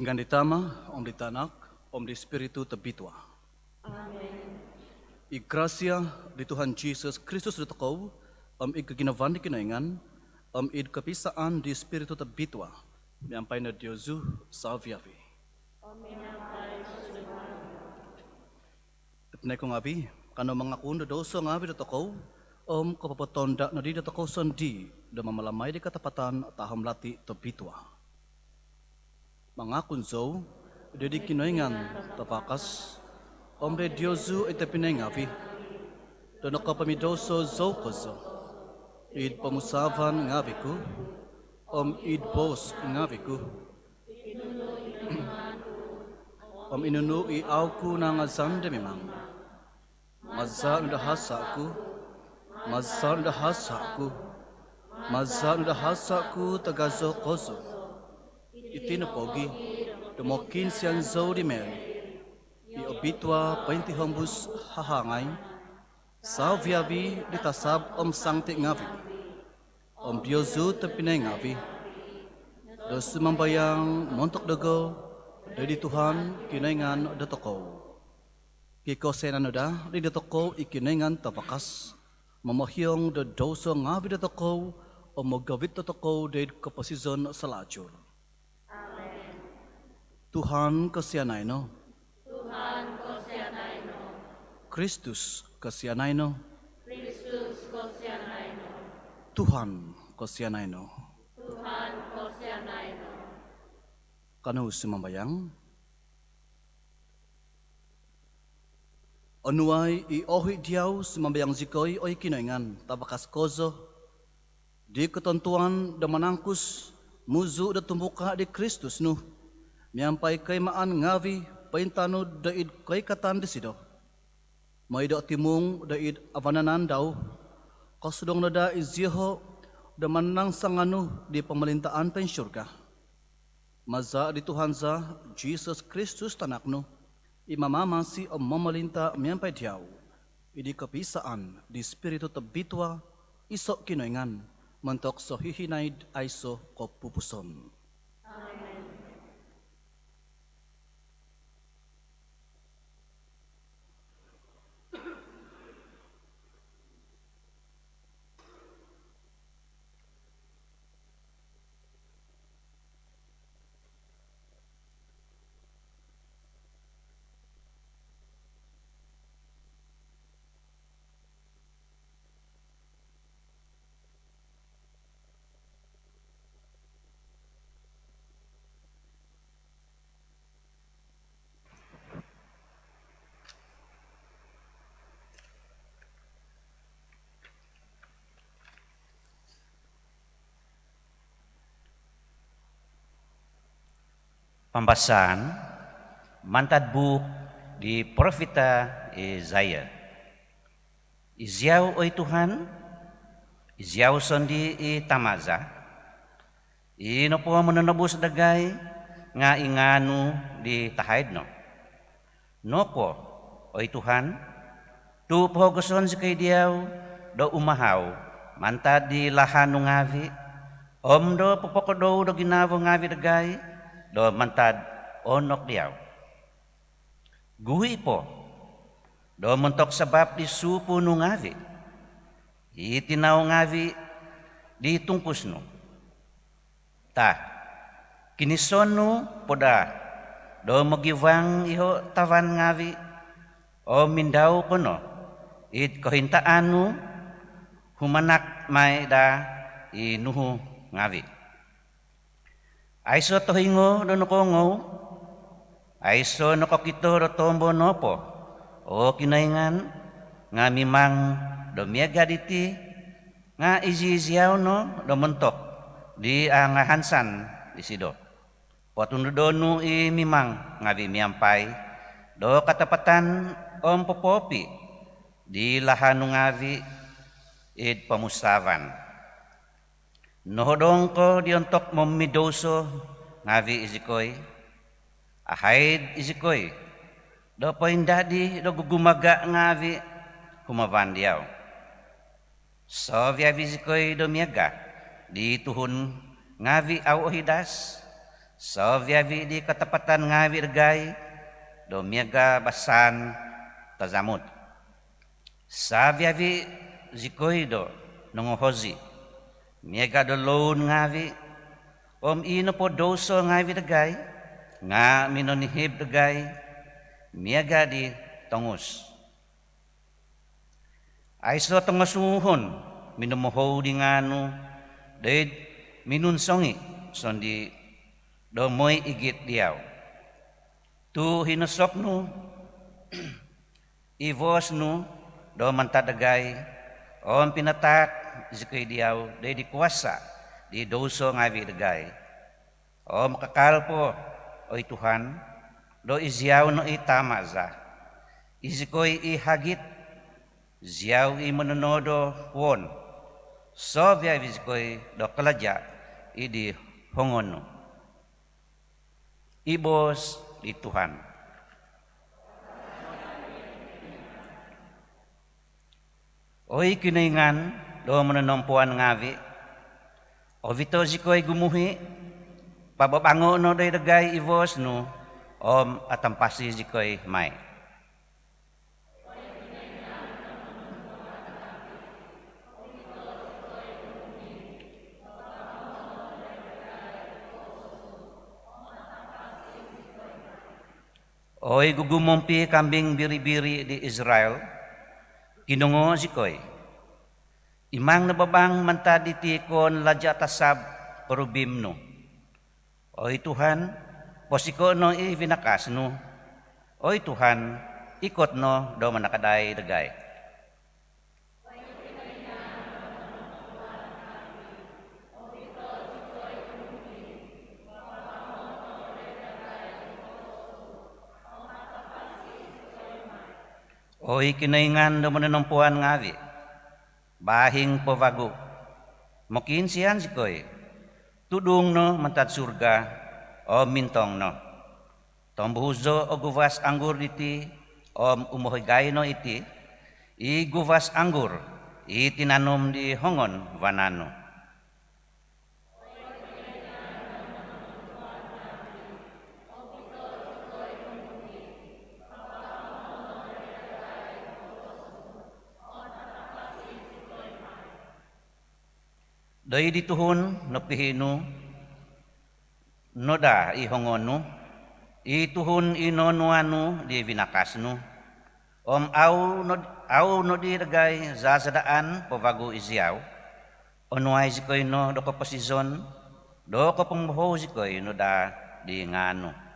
Dengan ditama, Om ditanak, Om di Spiritu terbitwa. Amen. I gracia di Tuhan Yesus Kristus di tekau, Om i keginawan di kinaingan, Om i kepisaan di Spiritu terbitwa, nyampai na Diozu salviavi. Ipnai ko ngabi, kano mangakun da dosa ngabi di tekau, Om kapapatonda na di tekau sendi, da mamalamay di katapatan taham lati terbitwa. Mangakun zo, di kinaingan tapakas, Om de Diozu ite pinengavi, dan nakapamidoso zo kozo, id pamusavan ngaviku, Om id bos ngaviku, Om inunu i auku na ngazande memang, mazal udah hasaku, mazal udah hasaku, mazal udah hasaku tagazo kozo, itinapogi, demokin siang zo di meri, i obitwa painti hambus hahangay, salviavi ditasab Om sangti ngavi, Om Diozu tepinay ngavi, dosu mambayang montok dago, dari Tuhan kinaingan datoko. Kikosenan da di datoko ikinaingan tapakas, mamahyong da doso ngavi datoko, Om magawit datoko dari kapasizon selacur. Amen. Tuhan kasianaino, Tuhan kosianaino. Kristus kasianaino, Kristus kosianaino. Tuhan kasianaino. Tuhan kosianaino. Kanu sumambayang, anuai i ohi diau sumambayang zikoi oi kinaingan tabakas kozo, di ketentuan da manangkus muzu da tumbuka di Kristus nu, miampai kaimaan ngavi paintanu da id kaikatan di sido, mai da timung da id avananan dau, kasudong da izyeho da manang sanganu di pemerintahan pen syurga. Maza di Tuhan za Jesus Kristus tanakno, imamama si Om mamalinta miampai diau, idi kepisaan di Spiritu terbitwa, isok kinoingan, mentok sohihinaid aiso kopupuson. Amen. Pembahasan mantad buk di Profeta Isaiah. Iziau oi Tuhan, iziau sondi i tamaza, ino po menenebus dagay nga inganu di tahaydno. Noko oi Tuhan, tu pohogoson si kay diaw do umahaw, mantad di lahanu ngavi, om do popokodo do ginavo ngavi dagay, do mantad onok diaw. Guhi po, do mentok sebab di supu nu ngavi, itinaw ngavi di tungkus nu. Ta, kinison nu poda, do magivang iho tawan ngavi, o mindaw kono, it kohintaan nu, humanak may da inuhu ngavi. Aiso tohingo do nokongo, aiso nokokito do tombo nopo, o kinaingan nga mimang do miaga diti, nga iziziaw no do mentok di angahansan di sido. Potundo donu i mimang nga miampai do katapatan om popopi di lahanu ngavi id pamusavan. Nohodong ko diontok momidoso ngavi izikoy, ahaid izikoy, do poindadi do gugumaga ngavi humavan diaw. So via izikoy do miaga di tuhun ngavi au ohidas, So viavi di ketepatan ngawi dagay do miaga basan tazamut. Sa viavi zikoy do nongohozi. Miaga do loan ngawi ino po doso ngawi dagay nga minonihib dagay miaga di tongus. Ay so tongosuhon minumuho di ngano dahil minunsongi sondi do moy igit diyaw. Tu hinusok no ivos no do mantadagay pinatak zikoy diyaw dahil di kuwasa di doso ngawi dagay. Makakal po oy Tuhan do izyaw no itama za. Izikoy ihagit ziyaw imanunodo won. So via izikoy do kalaja idi hongon no. Ibos di Tuhan. Oy kinaingan do mananompuan ngawi. O vito zikoy gumuhi pababango no day dagay ivos no atampasi zikoy may. Oy gugumompi kambing biri-biri di Israel, kinungo zikoy. Imang nababang mantaditi kon laja tasab perubim no. Oy Tuhan, posiko no ivinakas no. Oy Tuhan, ikot no do manakaday dagay. Oy kinaingan do mananumpuan ngawi. Bahing pavago. Mokin siyan zikoy. Tudung no mantad surga mintong no. Tombuzo o guvas anggur iti umuhigay no iti. I guvas anggur itinanom di hongon vanano. Dai dituhun no pihinu noda ihongonu ituhun inonuanu di vinakasnu au no di dagay zazadaan pavago izyaw onuay zikoy no do ko posizon do ko pangmoho zikoy no da di ngano.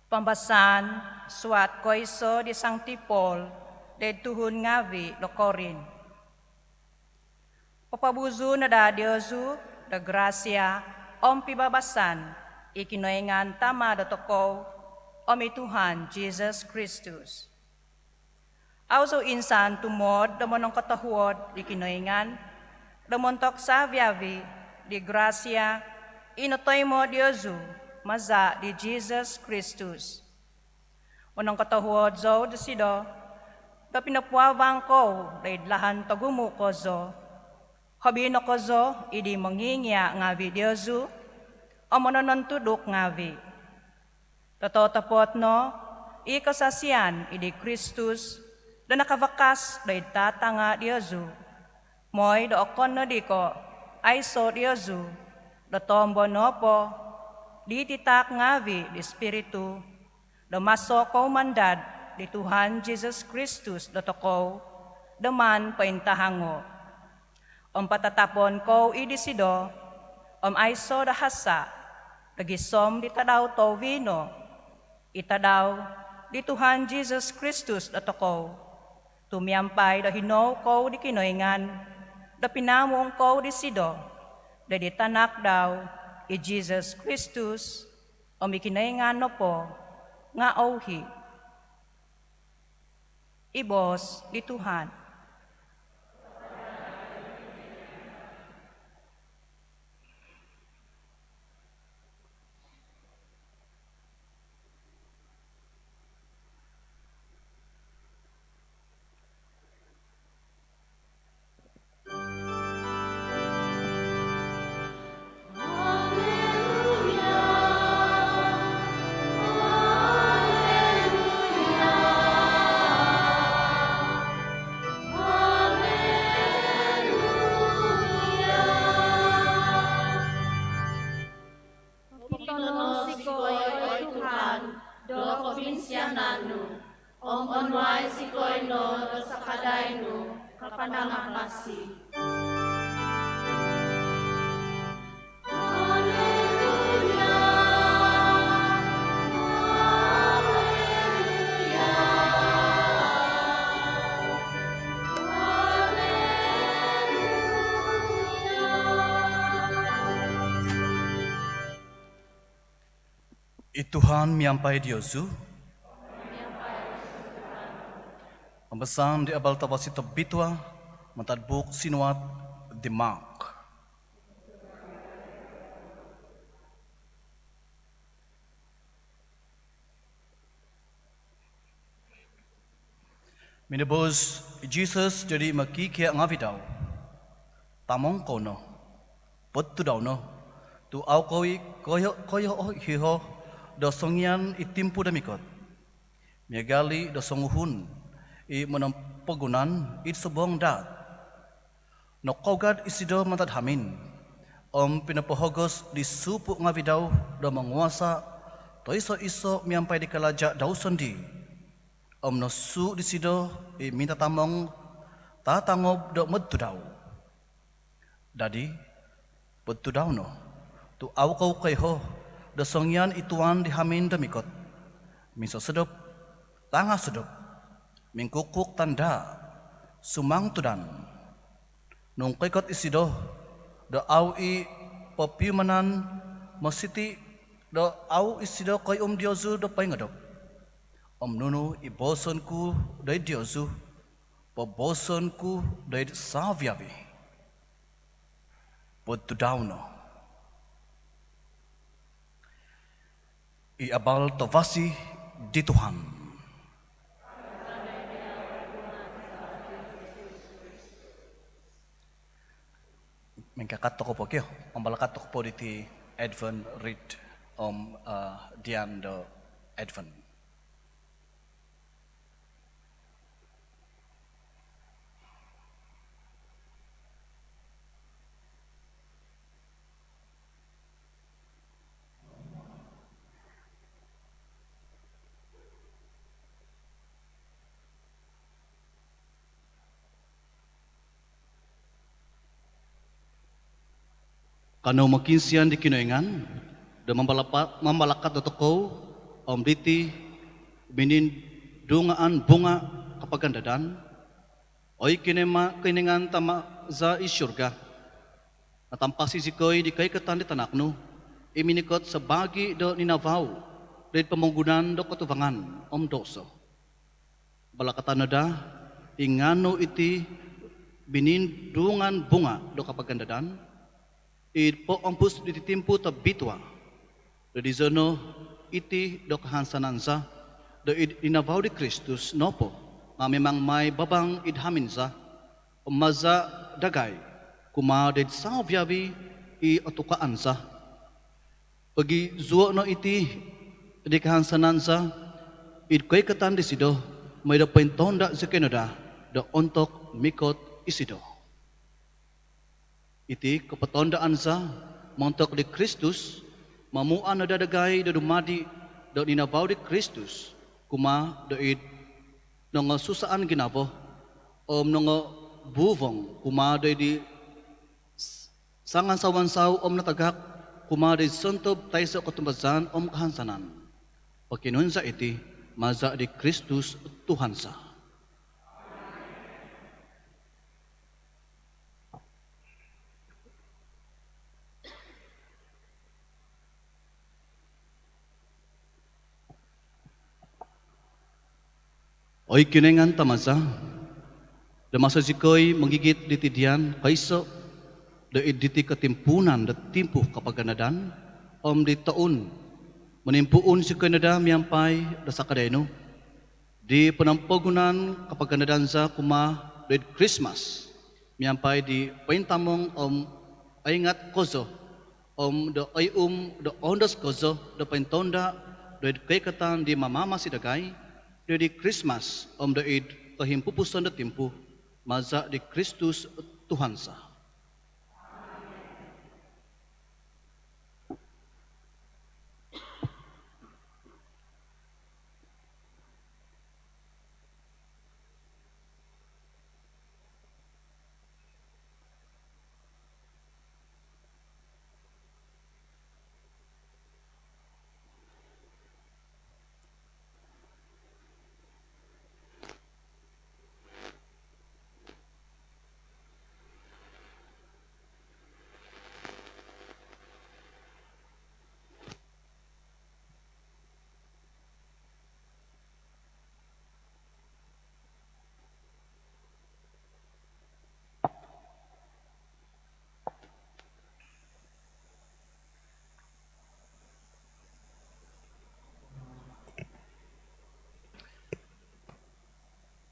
Pambasan suat koiso di Sancti Paul de tuhun ngawi do Korin. Papabuzu na da Diosu da gracia pibabasan ikinoingan tama do tokow Tuhan Jesus Kristus. Auso insan tumod da monong katahuod ikinoingan da montok sa viavi di gracia inotoy mo Diosu maza di Jesus Kristus. Unang katahuod zo desido, da pinapuawang ko da idlahan tagumu ko zo. Habino ko zo, idi mangingya ngavi Diosu, o manonantudok ngavi. Tatotapot no, ikasasiyan idi Kristus, da nakavakas da itatanga Diosu. Moy da okon no di ko, ay so Diosu, da tombo no po, di titak ngavi di Espiritu, damasok ko mandad di Tuhan Jesus Kristus dotokow, daman paintahango. Patatapon ko idisido, ayso dahasa, Dagisom di tadaw to vino, itadaw di Tuhan Jesus Kristus datoko, tumiampay da hinaw ko di kinoingan, da pinamong ko di sido, da di tanak daw i Jesus Kristus, o mikinaingan no po, nga auhi. Ibos di Tuhan. Sikoy oy Tuhan, do probinsyananu, onway sikoy no do sakadaynu, kapanangakasi. Tuhan miampai Diosu. Pembesan di abal tabasi tebitua mentadbuk sinuat Demak. Minibus Jesus jadi makikia ngavidau. Tamong kono. Pot tu daw no. Tu au koi koyo hiho do songyan itimpu damikot. Miagali do songuhun i menampogunan it sebong dat. No kogad isido mantad hamin. Pinapohogos di supu ngavidau do menguasa to iso miampai di kalajak dau sendi. No su di sido i minta tamong tatangob do metu dau. Dadi betu dau no. Tu au kau kaiho da songyan ituan dihamin damikot. Miso sedop, tanga sedop, mingkukuk tanda, sumang tudan. Nung kaikot isido, da au i papiumanan masiti, da au isido kay Diosu da paingadop. Nunu i bosonku day Diosu, pabosonku day saviavi. Potudauno. I abal tavasi di Tuhan. Mengkakat toko po kyo, balakat toko po diti Advent read dian do Advent. Kano makinsian di kinoingan, da membalakat do toko diti binin dungaan bunga kapagandadan, oy kiningan tama za isyurga. Natampasi sikoy di kay ketan di tanakno, iminikot sebagi do ninavaw, dari pemunggunan do ketubangan doso. Balakatan nada, ingano iti binin dungan bunga do kapagandadan, po ampus dititimpu tabitwa. Di zono iti do kahansanansa do inavaw di Kristus nopo nga memang may babang idhaminsa maza dagay kumaded sa biyabi i atukaansa. Pagi zuo no iti di kahansanansa koy katan disido may do pentonda sa Canada do ontok mikot isido. Iti kapatondaan sa montok di Kristus mamuan na dadagay da dumadi do ninabaw di Kristus kuma do id nang susaan ginabo nang buvong kuma do di sangan sawansaw natagak kumari sentob taisa ketumbazan om kahansanan. Pakinunsa iti maza di Kristus Tuhan sa. Oy kinengan tamasa, damasa sikoy menggigit di tidian kaiso da iditi ketimpunan da timpuh kapaganadan om di taun menimpuun sikoy nada miampai da sakadeno di penampogunan kapaganadan sa kuma da Christmas miampai di paintamong om aingat kozo om da ay da ondas kozo da paintonda da kaikatan di mamama sidagay di Christmas om daid kahimpupusan da timpu maza di Kristus Tuhan sa.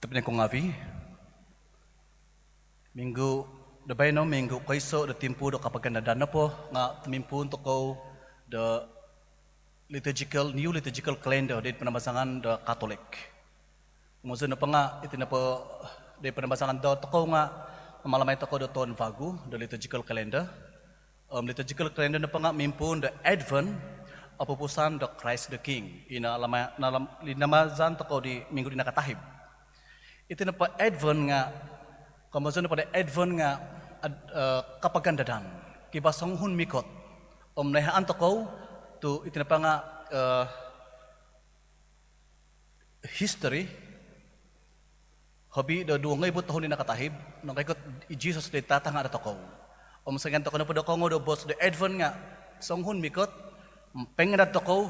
Tapi kung ngavi, minggu dabay no minggu kaiso da timpu do kapaganadan na po nga tumimpu untuk ko the new liturgical calendar di penambasangan da Katolik. Kumusta na pa nga iti na po di penambasangan do toko nga malamay toko do ton vagu the liturgical calendar. Liturgical calendar na pa nga mimpun the Advent apupusan the Christ the King. Ina linamazan toko di minggu di nakatahib. Ito na pa Advent nga, kamason na pa Advent nga kapagandadan, kibasang hun mikot, nahaan to ko, ito na pa nga history, habi da 2,000 tahun na nakatahib, nang kaikot Jesus di tatanga na to ko. Sa ganito ko na po da ko do boss the Advent nga, sang hun mikot, pengen na to ko,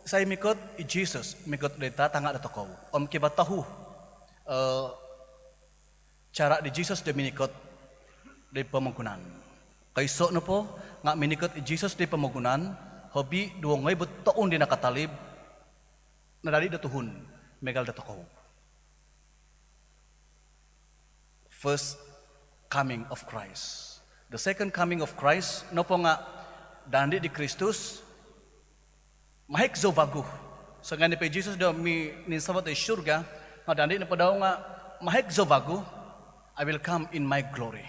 say mikot, Jesus, mikot di tatanga na to ko. Kibatahu, cara di Jesus di minikot di pamagunan. Kaiso na po nga minikot di Jesus di pamagunan, hobi 2,000 taon di nakatalib, nadali da tuhun, megal da toko. First coming of Christ. The second coming of Christ, no po nga dandi di Kristus, mahik zo bago. Sa ganit pa Jesus daw ninsabat ay syurga, nga dandi na pa daw nga mahik zo bago, I will come in my glory.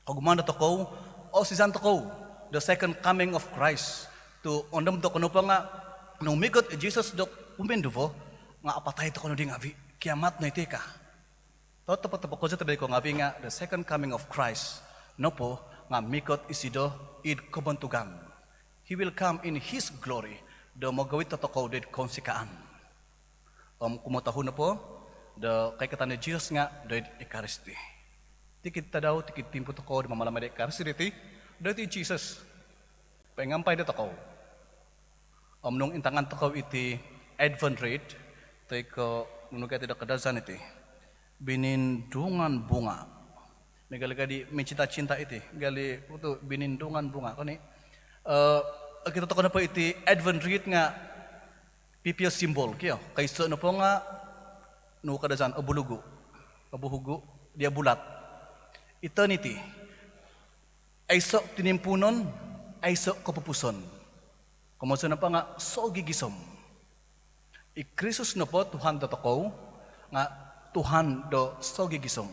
Kagumanda to ko, o si Santo ko, the second coming of Christ. To ondam to kuno pa nga, nung migot Jesus do pumenduvo, nga apatay to kuno di nga, kiamat na iti ka. Tapo ko sa tabi ko nga, nga the second coming of Christ, no po, nga mikot isido id kubantugan. He will come in His glory, do magawit to ko did konsikaan. Kumutahon na po, kay katan ni Jesus nga, dahil Ekaristi. Tikit ta daw, tikit timpo to ko, di mamalamay da Ekaristi diti, dahil Jesus. Pengampay da to ko. Nung intangan to ko iti Advent rate, tayo ko, nung kaya tidak kadazan iti, binindungan bunga. May galaga di, may cinta-cinta iti, gali, ito, binindungan bunga. Kani, kita to ko na po iti Advent rate nga, PPS symbol kiyo. Kaysa na po nga no kadazan abulugo. Abuhugo dia bulat. Eternity. Ayso tinimpunon, ayso kapupuson. Kumusta na pa nga so gigisom. Krisus na po Tuhan do toko nga Tuhan do so gigisom.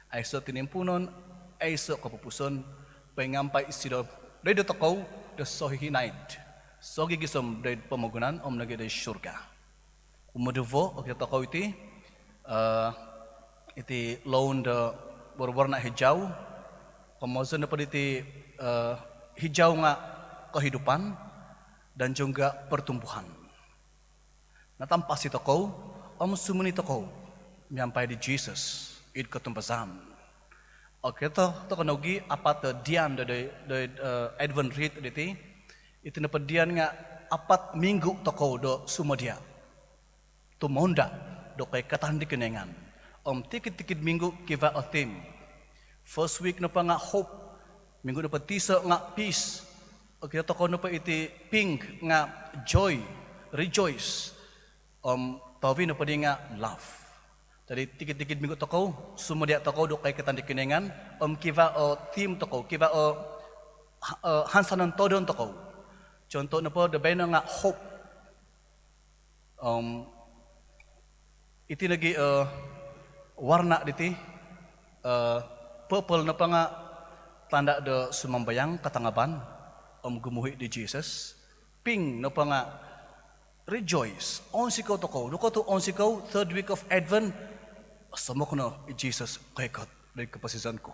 Ayso tinimpunon, ayso kapupuson, pengampay isido. Dai do toko do so hinait. So gigisom dahil pamagunan nagay dahil syurga. Umuduvo, o kita ko iti lawn da berwarna hijau, kemudian na pa iti hijau nga kehidupan dan juga pertumbuhan. Natampas ito ko, sumuni ito ko, nyampai di Jesus, it ketumpasan. Oke, to kanogi apat dian dari Advent Read itu dapat dian nga apat minggu to ko do sumadia. Tumonda do kay katan di kenengan. Tikit-tikit minggu kiva a theme. First week na pa nga hope. Minggu dapat tisa nga peace. Oke, to ko na pa iti pink nga joy, rejoice. Tawi na pa di nga love. Jadi tikit-tikit minggu toko, sumadia toko do kay katan di kenengan, kiva o theme toko, kiva o hansanan todon toko. Contoh na po, dabay na nga hope. Iti lagi warna diti, purple na pa nga tanda do sumambayang katangaban, gumuhi di Jesus. Pink na pa nga rejoice. Onsikaw toko, luko to onsikaw, third week of Advent, sama ko na, Jesus, kay kat, dari kapasisan ko.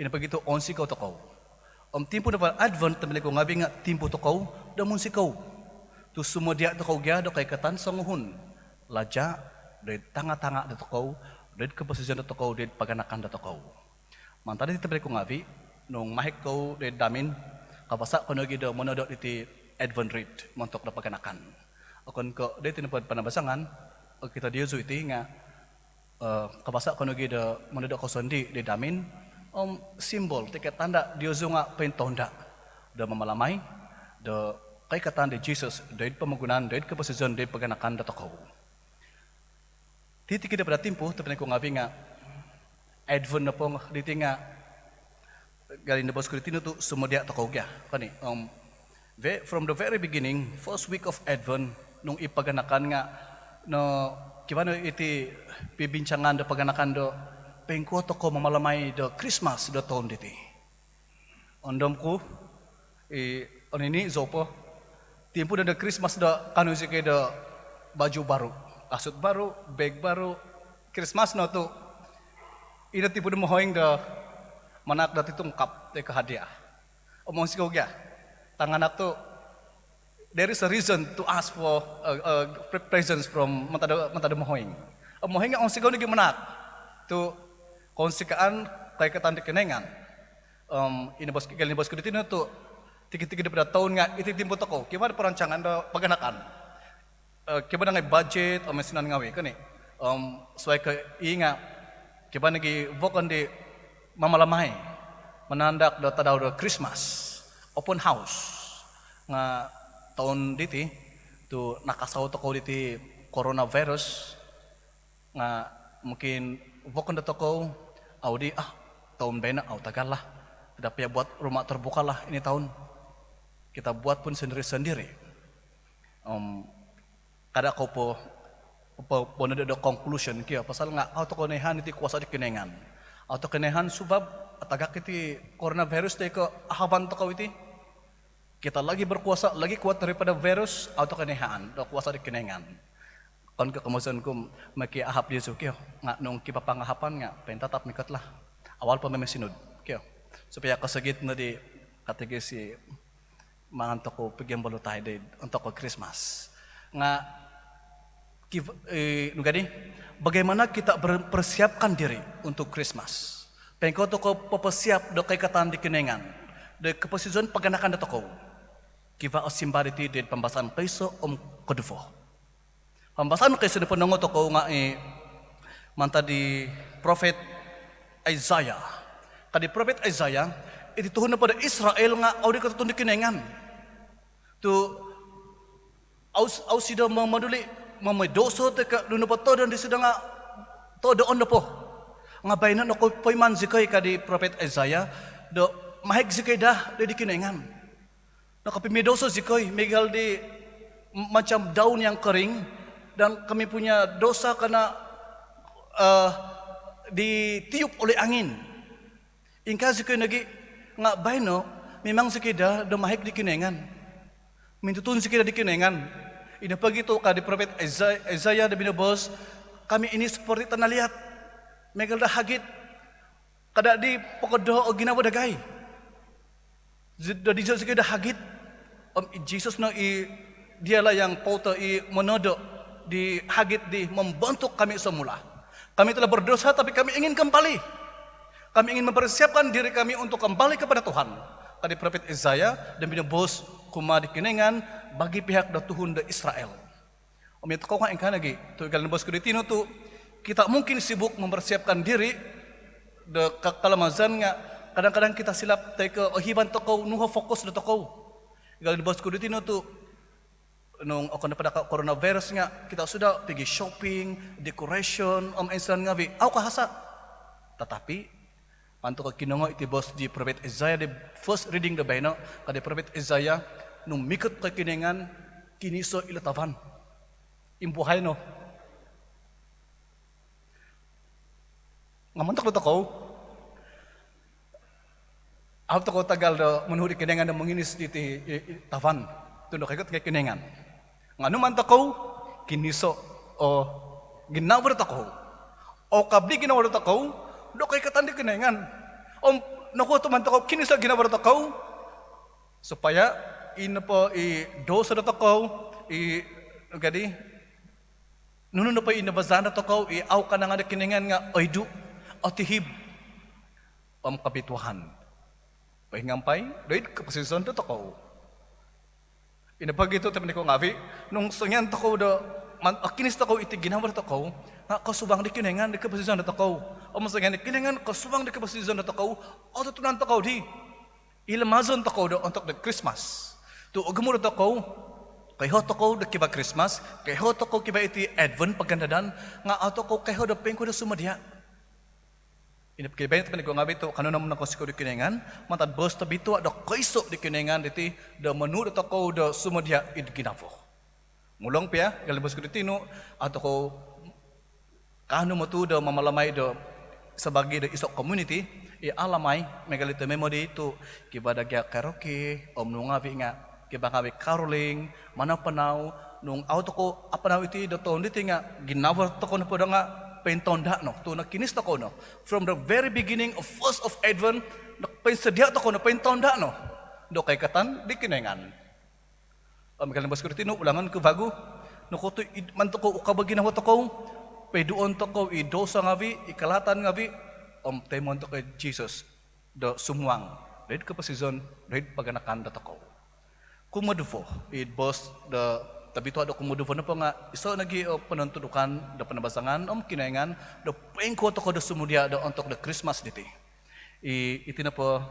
Ina pag ito, onsikaw toko. Timpo na pa Advent, tamili ko ngabi nga, timpo toko, damon sikaw. Tu sumadia toko gya, do kay katan sa nguhon. Laja, dari tanga-tanga da toko, dari kapasisan da toko, dari paganakan da toko. Mantara di tamili ko ngabi, nung mahik ko, dari damin, kapasa ko nagi do, monodok iti Advent Read, montok na paganakan. Akon ko, dari tinapad panabasangan, kita diuso iti nga, kabasa ko nagi da monodok ko sandi di damin, simbol, tiket tanda diuso nga pentonda, da mamalamay, da kay katan di Jesus, dahil pamagunan, dahil kapasisan, dahil paganakan da toko. Titikid na pada timpo, tapi ko ngabi nga, Advent na po, diti nga, galing na bos ko diti to sumadia toko gya. Kani, from the very beginning, first week of Advent, nung ipaganakan nga, no, kibano iti pibincangan do paganakan do, pengko toko mamalamay do Christmas do taon diti. Ondom ko, onini zopo, timpo na do Christmas do kanu si do baju baru, kasut baru, bag baru, Christmas no to, ina timpo do mohoing do manak do titungkap de kahadiah. Omong si kau gya, tangan to, there is a reason to ask for presents from matado mohoing. Mohoing ang sigaw nigi manak to konsikaan kay katan di kenengan. Inabos ko dito na to, tikit-tikit pada tahun nga ititimpo ko. Kiba perancangan do paganakan. Kiba na ngay budget o mesinan ngawi kani. Suai ka inga kiba nagi vokan di mamalamay. Menandak do tadaw do Christmas open house nga tahun diti to nakasaw to ko diti coronavirus nga mungkin vokan do ko audi tahun bena tagal lah. Tapi ya buat rumah terbuka lah ini tahun. Kita buat pun sendiri-sendiri. Kada ko po ada conclusion kia pasal nga auto konehan iti kuasa di kenengan. Auto kenehan subab tagak iti coronavirus tay ko ahaban to iti. Kita lagi berkuasa, lagi kuat daripada virus auto kenehan do kuasa di kenengan. Kon kemasan ko maki ahap di sukyo nga nung kipapangahapan nga pentatap mikat lah. Awal pa memesinod kia. Supaya kasagit na di kategori si manganto ko pigyan balutay di untuk ko Christmas. Nga nugadi bagaimana kita berpersiapkan diri untuk Christmas. Pengko to ko papasiap do kay katan di kenengan. De kapasijon paganakan dato ko. Kiva osimbariti di pembahasan kayso kodufo. Pembahasan kayso di panango to ko nga manta di prophet Isaiah. Kadi prophet Isaiah, iti tuhon na pada Israel nga audi katutun di kinengan. Tu au sida mamaduli mamadoso te ka duno pa todo di sida nga todo on po. Nga bayna no ko poyman zikay kadi prophet Isaiah do mahig zikay dah di kinengan. Nakapimidoso zikay megal di macam daun yang kering dan kami punya dosa karena ditiup oleh angin. Ingka sikay nagi nga bayno memang sikida do mahik di kinengan. Mintutun sikida di kinengan. Ina pagito ka di prophet Isaiah da binabos kami ini seperti tanah liat. Megal da hagit kada di pokodo o ginawa dagay. Dari Jesus kita hagit, Jesus na dialah yang pauta menodok di hagit di membentuk kami semula. Kami telah berdosa tapi kami ingin kembali. Kami ingin mempersiapkan diri kami untuk kembali kepada Tuhan. Tadi Prophet Isaiah dan binebos kuma dikenengan bagi pihak da Tuhun da Israel. Itu kau kan engkau lagi. Tu igal nebos kuditino tu kita mungkin sibuk mempersiapkan diri da kalamazan nga kadang-kadang kita silap tay ke hiban toko nuho fokus da toko. Igal nebos kuditino tu nung ako na pada coronavirus nga kita sudah pergi shopping, decoration, insan nga vi. Aw kahasa. Tetapi panto ka kinongo iti bos di Prophet Isaiah the first reading the bayno kada Prophet Isaiah nung mikot ka kinengan kiniso ilatavan. Imbuhay no. Ngamontak do ko. Aw to ko tagal do menhuri kinengan na manginis diti tavan. Tundo kay kay kinengan. Ngano man to ko kiniso o ginawar to ko. O kabli ginawar to ko do kay katandi kinengan. Naku man to ko kinisa ginawar to ko supaya po dosa do to ko gadi nuno na pa inabazana to ko aw ka na nga kinengan nga oydu atihib kabituhan. Pahingampay doid kapasison to ko. Inapagito tabi ko ngavi nung sangyan to ko do akinis to ko iti ginawar to ko nga kasubang di kinengan di kapasison to ko. O masangyan kinengan kasubang di kapasison to ko o tutunan to ko di ilamazon to ko do untuk the Christmas. Tu ogumuro to ko kay hoto ko do kiba Christmas, kay hoto ko kiba iti Advent pagandadan nga ato ko kay hodo pengko do sumadya. Inapkibayan tabi ko ngavi to kanunam na konsiko di kinengan matad bos tabi to do kaiso di kinengan diti do menurut to ko do sumadya id ginavo. Mulong pia galibos ko ditino ato ko kanu mo tu do mamalamay do sabagi do isok community alamay megalito memory to kiba dagya karaoke nung ngavi nga kiba ngavi caroling manapanaw nung auto ko apanaw iti do ton diti nga ginawar to ko na podo nga pentonda no to nakinis to ko no from the very beginning of first of Advent nakpensadya to ko no pentonda no do kay katan di kinengan. Magalang bas ko tino ulangan ko bago no ko to man to ko ukabagi na to ko peduon to ko dosa ngavi ikalatan ngavi temon to kay Jesus do sumuang red ka pasizon red paganakan to ko kumadufo it boss the tabi to ada kumudufo na po nga iso nagi panuntudukan da panabasangan kinaingan do pengko to ko do sumudia do untuk the Christmas diti iti na po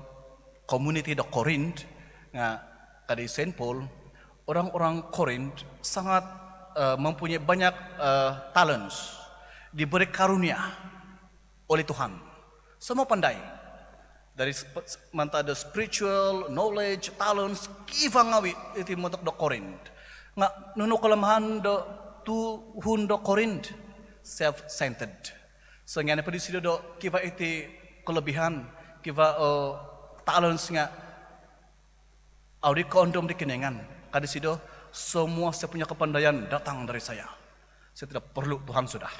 community do Corinth nga kadi Saint Paul orang-orang Corinth sangat mempunyai banyak talents diberi karunia oleh Tuhan semua pandai dari manta ada spiritual knowledge talents kivangawi iti motok do Corinth nga nuno kalamahan do Tuhun do Corinth self-centered. So ngana pa di sila do kiba iti kelebihan kiba talents nga audi kondom di kinengan kadi sido semua saya punya kepandaian datang dari saya tidak perlu Tuhan sudah.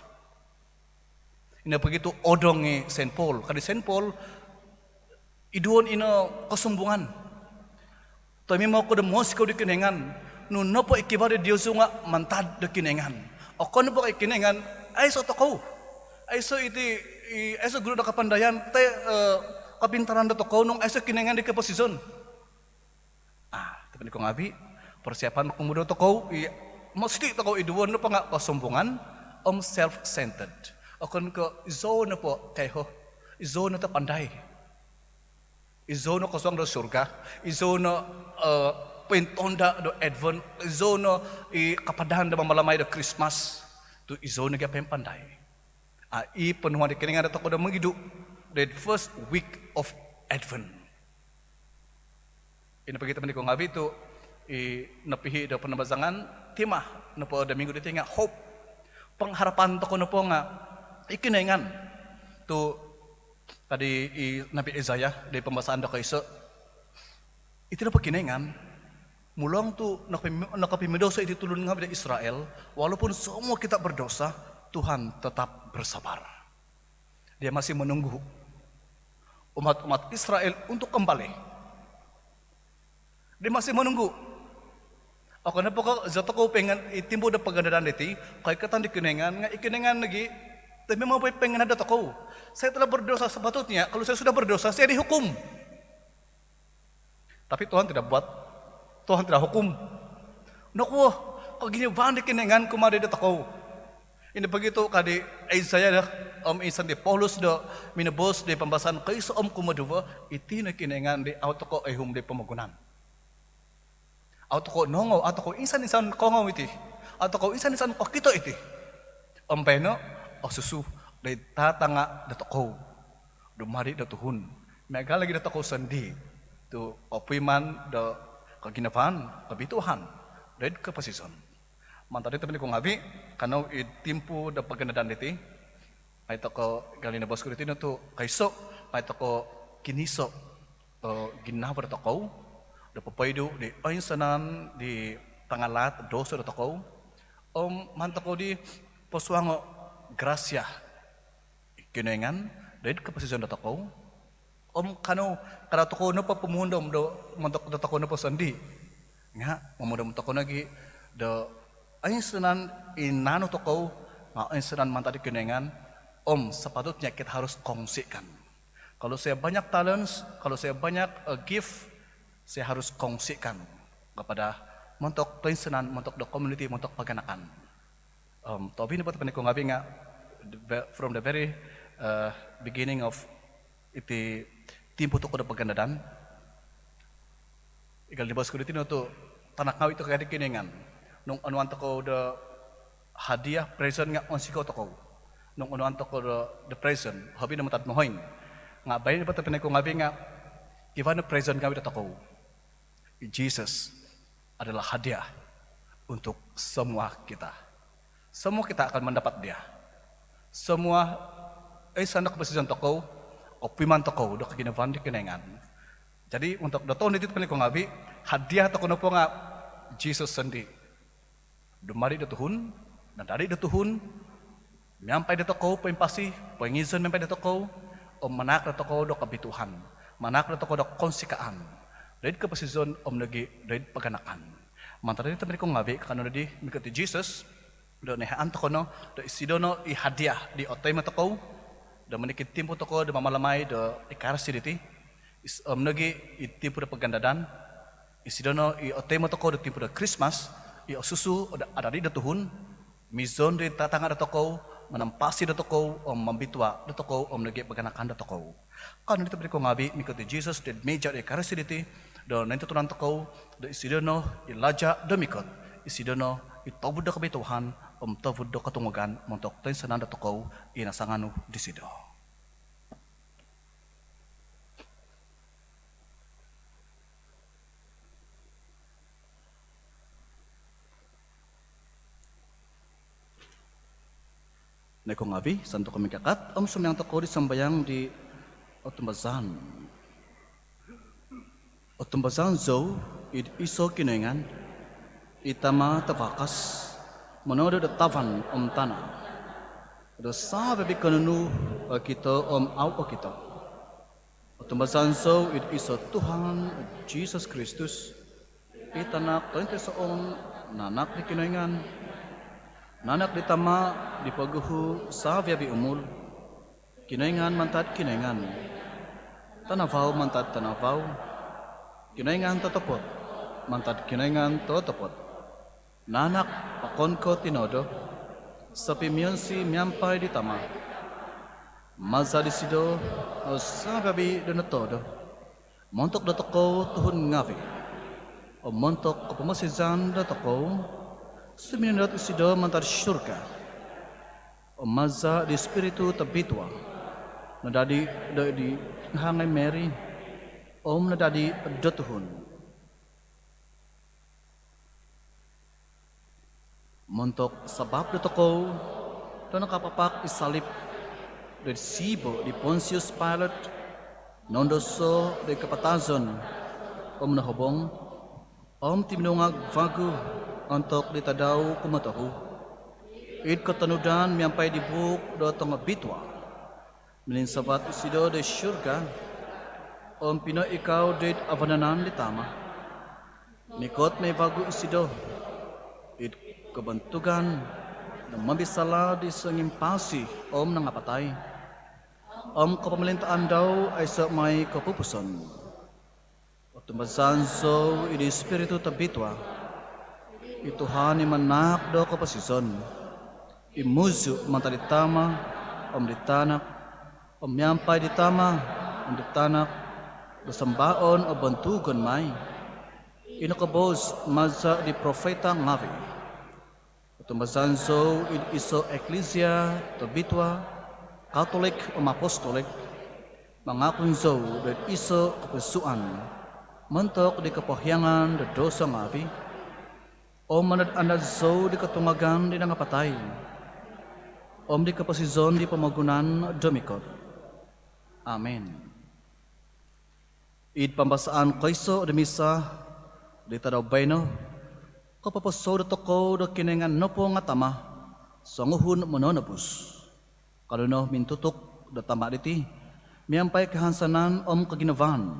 Ini begitu odongi Saint Paul kadi Saint Paul iduon ino kesombongan tapi mau ko demos ko di kinengan nuno po ikibade Dios nga mantad de kinengan. O kono po kinengan ay so toko. Ay so iti ay so guru da kapandayan te kapintaran da toko nung ay so kinengan di kaposisyon. Tapi ko ngabi persiapan kumudo toko mesti toko iduon no pa nga kasombongan self-centered. O kono ko zone po kayho zone ta panday. Izono kosong do surga, izono pentonda do Advent, izono kapadahan da mamalamay do Christmas, tu izono kaya pandai. Penuhan di keningan da tako da magidu, the first week of Advent. Inapagita man ko ngabi tu napihi do panabasangan timah na po da minggu dito nga hope. Pangharapan to ko na po nga ikiningan tu tadi Nabi Isaiah dari pembahasan da kaiso. Itu na pakinengan mulang tu nakapimidosa iti tulun nga dari Israel, walaupun semua kita berdosa, Tuhan tetap bersabar. Dia masih menunggu umat-umat Israel untuk kembali. Dia masih menunggu. Ako na po ka, zato ko pengen itimbo na pagandaan diti, kay katan di kinengan, nga ikinengan lagi, tapi mau pengen ada ako. Saya telah berdosa sepatutnya, kalau saya sudah berdosa, saya dihukum. Tapi Tuhan tidak buat, Tuhan tidak hukum. Naku, kau gini banyak kinengan kumari dat ako. Ini begitu kadi Isaiah isan di Paulus do minibus di pembahasan kaiso kumadua iti na kinengan di auto ko ay hum di pamagunan. Auto ko nongo, auto ko insan kongo iti. Auto ko insan ko kito iti. Peno o susu di tatanga dat ako. Dumari dat tuhun. Mega lagi dat ako sandi. Tu opiman do kaginapan, kabituhan. Dari kapasison. Mantari teman ko ngabi, kanau itimpu da pagandaan diti. Ay ko gali na bos ko diti no to kaiso, ay ko kiniso ginawa da ko. Da papaydo di aysanan di tangalat dosa da ko. Manta ko di poswango grasya. Kinengan dari kapasison da ko. Kanau karato ko no pa pumundom do mantok da ko no pa sandi. Nga mamudom to ko lagi do aysanan inano to ko aysanan mantadi kinengan sepatutnya kita harus kongsikan. Kalau saya banyak talents, kalau saya banyak gift, saya harus kongsikan kepada mentok aysanan, mentok the community, mentok paganakan. Tapi ini patut ko ngabi nga from the very beginning of iti timpo to ko da pagandaan. Igal libas ko dito to tanak ngaw ito kaya kinengan. Nung anuan to ko the hadiah present nga onsiko to ko. Nung anuan to ko the present habi na matat mohoin. Nga bayin pa tapin ko ngabi nga gimana present ngawi to ko. Jesus adalah hadiah untuk semua kita. Semua kita akan mendapat dia. Semua sanak present to ko opiman to ko do kaginavan di kinengan. Jadi untuk datang itu paling ko ngabi hadiah to kuno po nga Jesus sandi. Dumari da tuhun, nadari da tuhun, miampay da ko paimpasi, paingizon miampay da ko, manak da ko do kabituhan, manak da ko do konsikaan. Dahil kapasizon nagi dahil paganakan. Mantara dito paling ko ngabi kano di mikati Jesus do nehaan to kono do isidono i hadiah di otay mata ko, do manikit timpo to ko do mamalamay do ikarasi diti. Nagi itimpo da pagandaan, isidono i otemo toko da timpo da Christmas, i osusu ada di da tuhun, mizon di tatanga da toko, manampasi da toko, mambitwa da toko, nagi paganakan da toko. Kano dito ko ngabi, mikot di Jesus, di meja di karasi diti, do nantutunan toko, do isidono i laja da mikot, isidono i tobud da kabituhan, tobud da katungugan, montok tensanan da toko, i nasanganu disido. Naiko ngabi, santo kami kakat, sumyang toko di sambayang di Otumbazan. Otumbazan zo, iso kinengan, itama tabakas, manodo da tavan tanah. Do sabe bi kanunu kita au kita. Otumbazan zo, iso Tuhan Jesus Kristus, itanak tente sa nanak di kinengan, nanak ditama di paguhu sa viabi umul kinaingan mantat kinaingan tanavaw mantat tanavaw kinaingan tatapot mantat kinaingan tatapot nanak pakon ko tinodo sa pimyonsi miyampay ditama maza disido o sa viabi donatodo montok datoko tuhun ngavi o montok kapamasizan datoko suminunod isido mantar syurga. O maza di spiritu tabitwa. Nadadi di hangay Mary. Nadadi datuhun. Montok sabab datoko to nakapapak isalip dari sibo di Pontius Pilate nondoso di kapatazon nahobong timnungag vagu untuk ditadaw kumatahu. Id katanudan miyampay di buk do tong bitwa. Meninsabat isido de syurga. Pino ikaw dit avananan litama. Mikot may bago isido. It kebentugan na mabisala di sangimpasi om nangapatay. Om kepemerintahan daw ay sa may kapupusan. Otumbasanso idi spiritu tabitwa. Ituhan imanak do kapasison. Imuzu mantalitama om ditanak. Om yampay ditama om ditanak. Basambaon o bantugon may. Inakabos maza di profeta ngavi. Otumbasanso idi iso eklesia tabitwa. Katolik o apostolik, mga kunzo dan iso kepesuan, mentok di kepahyangan dan dosa ngavi, o manad anad zo di ketumagan di nangapatay, om di kapasizon di pamagunan domikot. Amen. Id pambasaan kaiso de misa di tadaw bayno, kapapaso da toko da kinengan nopo nga tama, sanguhun mononabus. Kaluno mintutok da tama diti, miyampay kahansanan om kaginavan,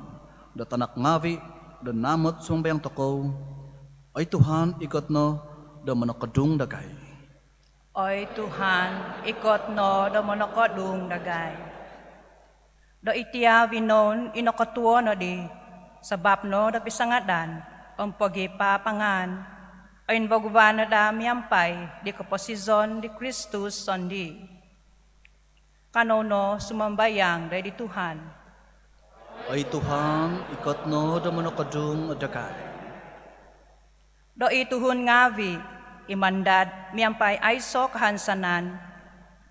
da tanak ngavi, da namot sumbayang toko, ay Tuhan ikot no da manakadung dagay. Oy Tuhan, ikot no da monokadung dagay. Do itiya vinon inokatuo no di, sabab no da pisangadan, om pagipapangan, ayon bagubana da miyampay, di kaposizon di Kristus sondi. Kanono sumambayang dari Tuhan. Ay Tuhan, ikot no da manakadung dagay. Do ituhun ngavi, imandad miyampay aiso kahansanan,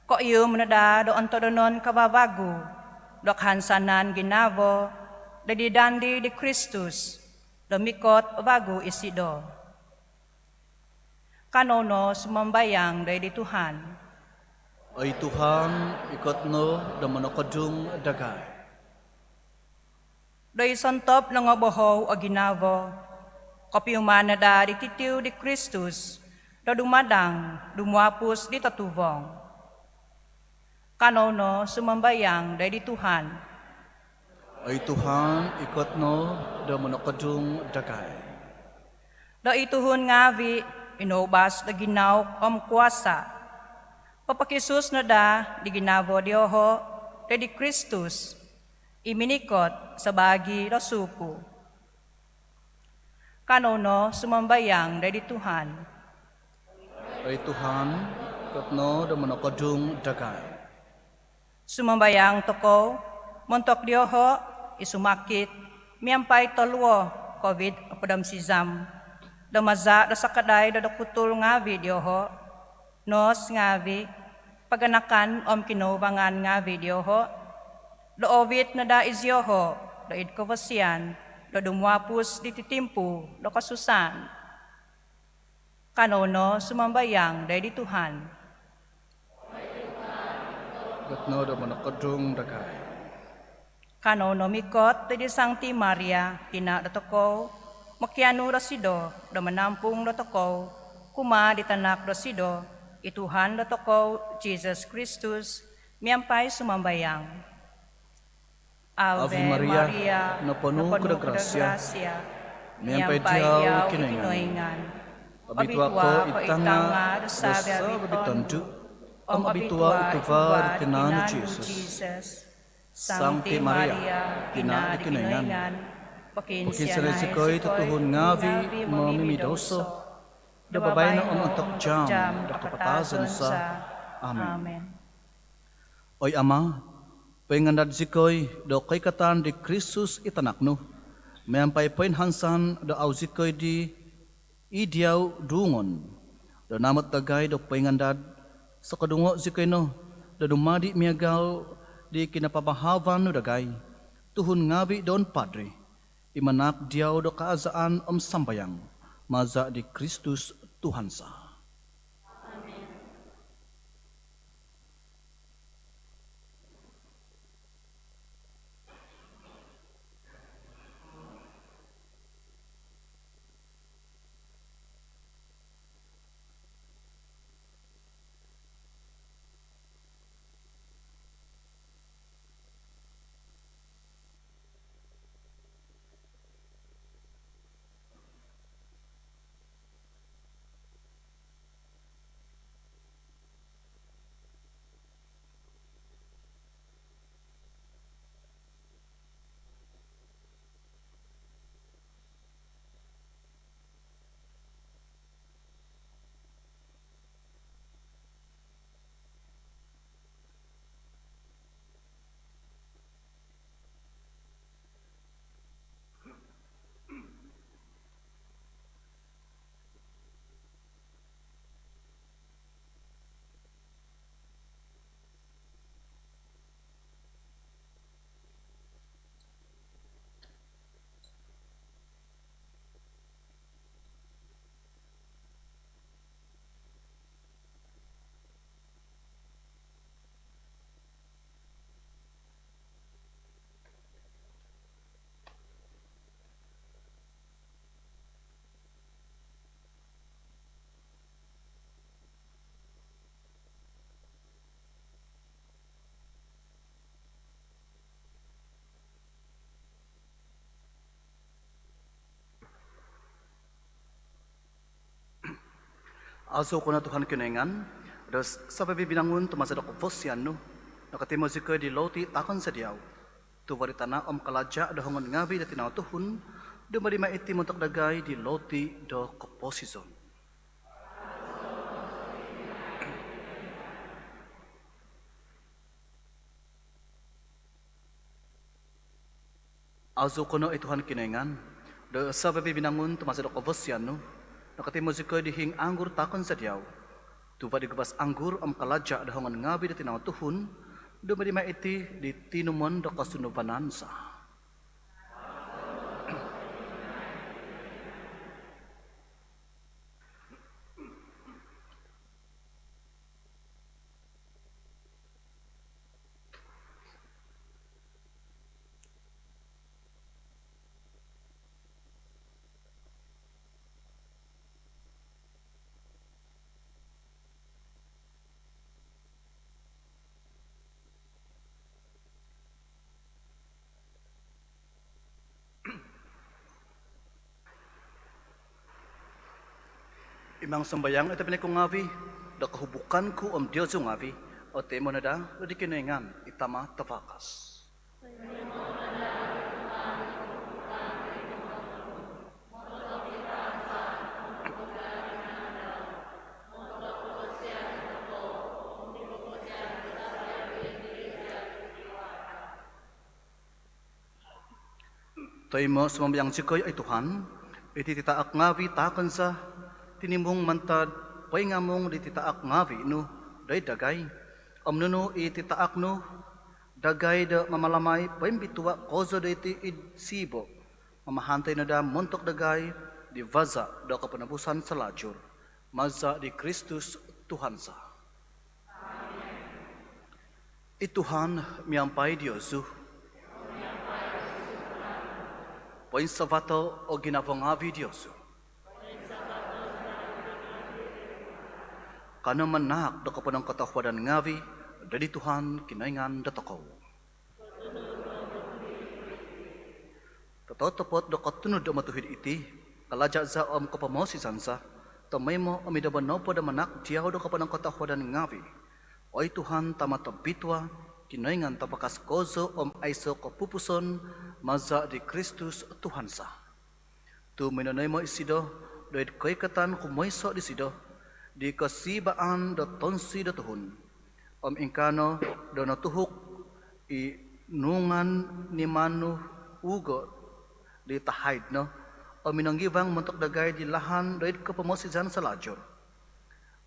ko iyo manada do antodonon kababago, do kahansanan ginavo, da didandi di Kristus, do mikot bago isido. Kanono sumambayang dari Tuhan. Ay Tuhan, ikot no da manakadung dagay. Do isontop ng oboho o ginavo, kopiumana da di titiw di Kristus, do dumadang, dumwapus di tatubong. Kanono sumambayang dari Tuhan. Ay Tuhan, ikot no da manakadung dagay. Do ituhun ngavi, inubas da ginaw om kuasa. Papakisus na da di ginavo dioho, di Kristus, iminikot sa bagi rasuku. Kanono sumambayang dari Tuhan. Ay Tuhan, ikot no da manakadung dagay. Sumambayang toko, montok dioho, isumakit, miyampay tolwo, COVID apadam sizam, damaza da sakaday da kutul ngavi dioho, nos ngavi, paganakan om kinubangan ngavi dioho, do ovit na da izyoho, do idkovasian, do dumwapus di titimpu, do kasusan. Kanono sumambayang dari Tuhan. Ikot no da manakadung dagay. Kanono mikot di Sancti Maria, tina datoko, makianu rasido, do manampung datoko, kuma di tanak rasido, ituhan datoko, Jesus Kristus, miyampay sumambayang. Ave Maria, napuno ka da grasya, miyampay diyaw ikinoingan. Abitwa ko itanga sa babitandu, ang abitwa ituvar tinano Jesus. Sancti Maria, tina ikinoingan. Pakinsa ko'y tutuhon ngavi, mamimidoso, dababay na umantok jam, dakapatasan sa. Amen. Oy Ama, pengandad sikoy, do kay katan di Kristus itanakno, mayampay hansan do auzikoy di idiaw dungon, do namat tagay do pengandad, sa kadungo sikoy no, do dumadi miyagal di kinapabahavan no dagay, tuhun ngabi don Padre, imanak diyaw do kaazaan sambayang, maza di Kristus Tuhan sa. Aso ko na Tuhan kinengan, dos sa pabibinangun tumasa da koposyan no, nakatimo zikoy di loti takon sa diaw. Tuwarita na kalaja da hongon ngabi da tinawtuhun, dumari maiti muntok dagay di loti do koposison. Aso ko na Tuhan kinengan, do sa pabibinangun tumasa da koposyan no, nakatimo zikoy di hing anggur takon sa diaw. Tuwa di gubas anggur kalaja da hongon ngabi da tinawtuhun, dumari maiti di tinumon da kasunubanansa. Imang sambayang ito pinay kong ngavi, da kahubukan ko Diyos yung ngavi, o temo na da, di kinengan, itama tapakas. Toy mo sumambayang sikoy ay Tuhan, itititaak ngavi takon sa tinimong mantad pay nga mong dititaak ngavi no day dagay amnuno ititaak no dagay da mamalamay pay bituwa kozo dayti idsibo mamahantay na da montok dagay di vaza da kapanabusan sa lajur maza di Kristus Tuhansa. Ituhan miyampay Diyosu pay sabato o ginapong ngavi Diyosu kana manak da kapanang katahwadan ngavi, dadi Tuhan kinaingan datakaw. Tatotopot da katunod da matuhid iti, kalaja za kapamosisan sa, tamay mo amidaban no po da manak diyaw da kapanang katahwadan ngavi. Oy Tuhan tamatabitwa, kinaingan tapakas kozo aiso kapupuson, maza di Kristus Tuhansa. Tu minanay mo isido, doit koy katan kumoyso di sido, di kasibaan da tonsi da tuhun. Ingkano da natuhuk i nungan ni manu ugo di tahaid no. Minanggibang montok dagay di lahan doid kapamosisan sa lajor.